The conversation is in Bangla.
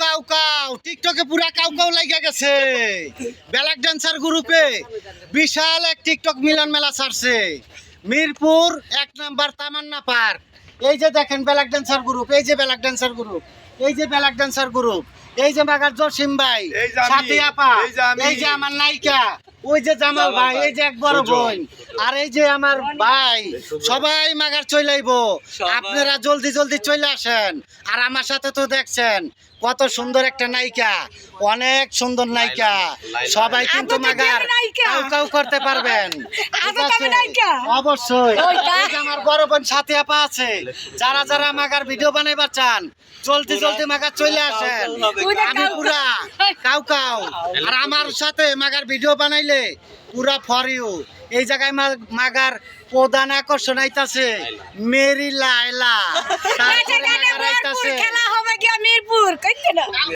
কাউ কাউ টিকটকে পুরা কাউ কাউ লাগা গেছে। ব্ল্যাক ডান্সার গ্রুপে বিশাল এক টিকটক মিলন মেলা ছাড়ছে মিরপুর ১ নাম্বার তামান্না পার্ক। এই যে দেখেন ব্ল্যাক ডান্সার গ্রুপ, এই যে ব্ল্যাক ডান্সার গ্রুপ, এই যে ব্ল্যাক ডান্সার গ্রুপ, এই যে মাগার জসিম ভাই, সাথী আপা, এই যে আমার নায়িকা, ওই যে জামাল ভাই, এই যে এক বড় বোন, আর এই যে আমার ভাই, সবাই মাগার চইলাইবো। আপনারা জলদি জলদি চলে আসেন। আর আমার সাথে তো দেখছেন কত সুন্দর একটা নায়িকা, অনেক সুন্দর নায়িকা, সবাই কিন্তু মাগার কাউ কাউ করতে পারবেন। অবশ্যই এই যে আমার বড় বোন সাথী আপা আছে, যারা যারা মাগার ভিডিও বানাইবার চান জলদি জলদি মাগার চলে আসেন। আমি পুরা কাউ কাউ, আর আমার সাথে মাগার ভিডিও বানাইলে পুরা ফর ইউ। এই জায়গায় মাগার প্রধান আকর্ষণ আইতাছে মেরি লায়লা, তারপরে মাগার আইতাছে খেলা হবে কি মিরপুর